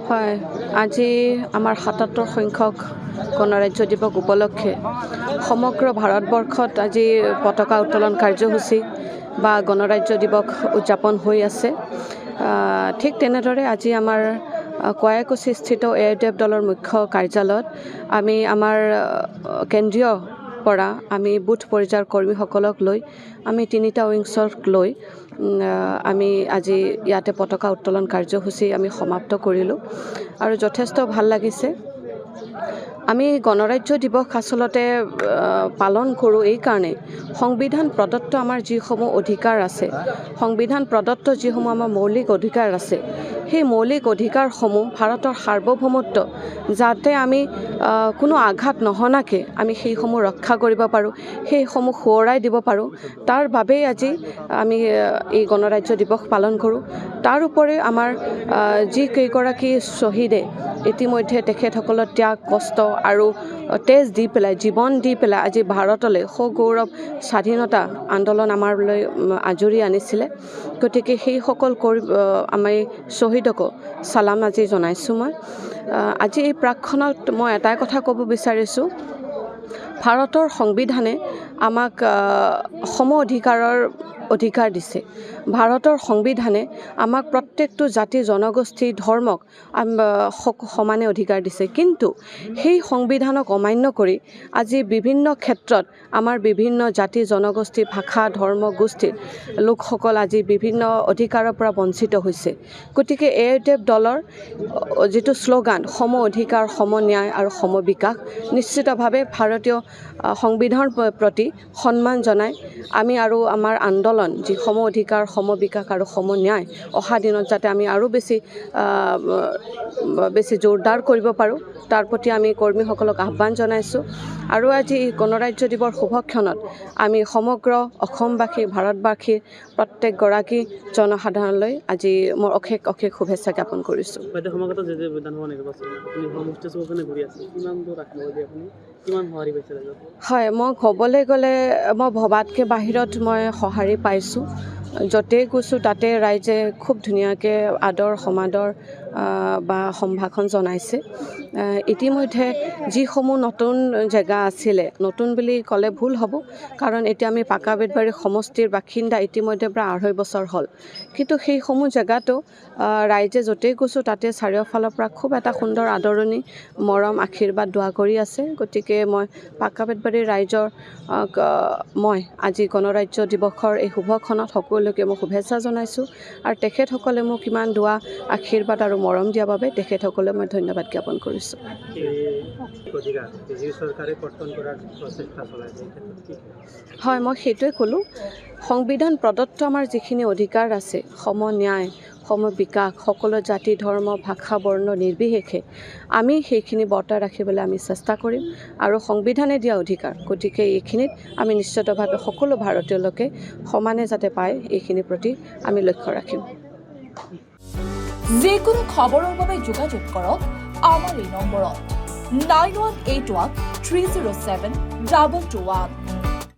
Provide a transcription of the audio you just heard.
হয়, আজি আমাৰ ৭৭ সংখ্যক গণৰাজ্য দিৱস উপলক্ষে সমগ্ৰ ভাৰতবৰ্ষত আজি পতাকা উত্তোলন কাৰ্যসূচী বা গণৰাজ্য দিৱস উদযাপন হৈ আছে। ঠিক তেনেদৰে আজি আমাৰ কুৱাকুছিস্থিত এআইইউডিএফ দলৰ মুখ্য কাৰ্যালয়ত আমি আমাৰ কেন্দ্ৰীয় পৰা আমি বুথ পৰ্যায়ৰ কৰ্মীসকলক লৈ আমি ৩টা উইংছক লৈ আমি আজি ইয়াতে পতাকা উত্তোলন কাৰ্যসূচী আমি সমাপ্ত কৰিলোঁ আৰু যথেষ্ট ভাল লাগিছে। আমি গণৰাজ্য দিৱস আচলতে পালন কৰোঁ এই কাৰণে সংবিধান প্ৰদত্ত আমাৰ যিসমূহ অধিকাৰ আছে, সংবিধান প্ৰদত্ত যিসমূহ আমাৰ মৌলিক অধিকাৰ আছে, সেই মৌলিক অধিকাৰসমূহ ভাৰতৰ সাৰ্বভৌমত্ব যাতে আমি কোনো আঘাত নহনাকৈ আমি সেইসমূহ ৰক্ষা কৰিব পাৰোঁ, সেইসমূহ সোঁৱৰাই দিব পাৰোঁ, তাৰ বাবেই আজি আমি এই গণৰাজ্য দিৱস পালন কৰোঁ। তাৰ উপৰি আমাৰ যি কেইগৰাকী শ্বহীদে ইতিমধ্যে তেখেতসকলৰ ত্যাগ কষ্ট আৰু তেজ দি পেলাই জীৱন দি পেলাই আজি ভাৰতলৈ সগৌৰৱ স্বাধীনতা আন্দোলন আমাৰলৈ আজৰি আনিছিলে, গতিকে সেইসকল আমি শ্বহীদকো চালাম আজি জনাইছোঁ। মই আজি এই প্ৰাকখনত মই এটাই কথা ক'ব বিচাৰিছোঁ, ভাৰতৰ সংবিধানে আমাক সম অধিকাৰৰ অধিকাৰ দিছে। ভাৰতৰ সংবিধানে আমাক প্ৰত্যেকটো জাতি জনগোষ্ঠী ধৰ্মক সমানে অধিকাৰ দিছে, কিন্তু সেই সংবিধানক অমান্য কৰি আজি বিভিন্ন ক্ষেত্ৰত আমাৰ বিভিন্ন জাতি জনগোষ্ঠী ভাষা ধৰ্ম গোষ্ঠীৰ লোকসকল আজি বিভিন্ন অধিকাৰৰ পৰা বঞ্চিত হৈছে। গতিকে এআইইউডিএফ দলৰ যিটো শ্লোগান সম অধিকাৰ সম ন্যায় আৰু সম বিকাশ, নিশ্চিতভাৱে ভাৰতীয় সংবিধানৰ প্ৰতি সন্মান জনাই আমি আৰু আমাৰ আন্দোলন যি সম অধিকাৰ সম বিকাশ আৰু সম ন্যায় অহা দিনত যাতে আমি আৰু বেছি জোৰদাৰ কৰিব পাৰোঁ, তাৰ প্ৰতি আমি কৰ্মীসকলক আহ্বান জনাইছোঁ। আৰু আজি গণৰাজ্য দিৱসৰ শুভক্ষণত আমি সমগ্ৰ অসমবাসী ভাৰতবাসীৰ প্ৰত্যেকগৰাকী জনসাধাৰণলৈ আজি মই অশেষ শুভেচ্ছা জ্ঞাপন কৰিছোঁ। হয়, মই ক'বলৈ গ'লে মই ভবাতকৈ বাহিৰত মই সঁহাৰি পাইছোঁ। য'তেই গৈছোঁ তাতে ৰাইজে খুব ধুনীয়াকৈ আদৰ সমাদৰ বা সম্ভাষণ জনাইছে। ইতিমধ্যে যিসমূহ নতুন জেগা আছিলে, নতুন বুলি ক'লে ভুল হ'ব, কাৰণ এতিয়া আমি পাকাবেতবাৰী সমষ্টিৰ বাসিন্দা ইতিমধ্যে প্ৰায় ২.৫ বছৰ হ'ল, কিন্তু সেইসমূহ জেগাতো ৰাইজে য'তেই গৈছোঁ তাতে চাৰিওফালৰ পৰা খুব এটা সুন্দৰ আদৰণি মৰম আশীৰ্বাদ দোৱা কৰি আছে। গতিকে মই পাকাবেতবাৰীৰ ৰাইজৰ মই আজি গণৰাজ্য দিৱসৰ এই শুভক্ষণত সকলোকে মই শুভেচ্ছা জনাইছোঁ আৰু তেখেতসকলে মোক ইমান দোৱা আশীৰ্বাদ আৰু মৰম দিয়াৰ বাবে তেখেতসকলে মই ধন্যবাদ জ্ঞাপন কৰিছোঁ। হয়, মই সেইটোৱে ক'লোঁ, সংবিধান প্ৰদত্ত আমাৰ যিখিনি অধিকাৰ আছে সম ন্যায় সম বিকাশ সকলো জাতি ধৰ্ম ভাষা বৰ্ণ নিৰ্বিশেষে আমি সেইখিনি বৰ্তাই ৰাখিবলৈ আমি চেষ্টা কৰিম আৰু সংবিধানে দিয়া অধিকাৰ, গতিকে এইখিনিত আমি নিশ্চিতভাৱে সকলো ভাৰতীয় লোকে সমানে যাতে পায় এইখিনিৰ প্ৰতি আমি লক্ষ্য ৰাখিম। যিকোনো খবৰৰ বাবে যোগাযোগ কৰক আমাৰ এই নম্বৰত 9181 307 2221।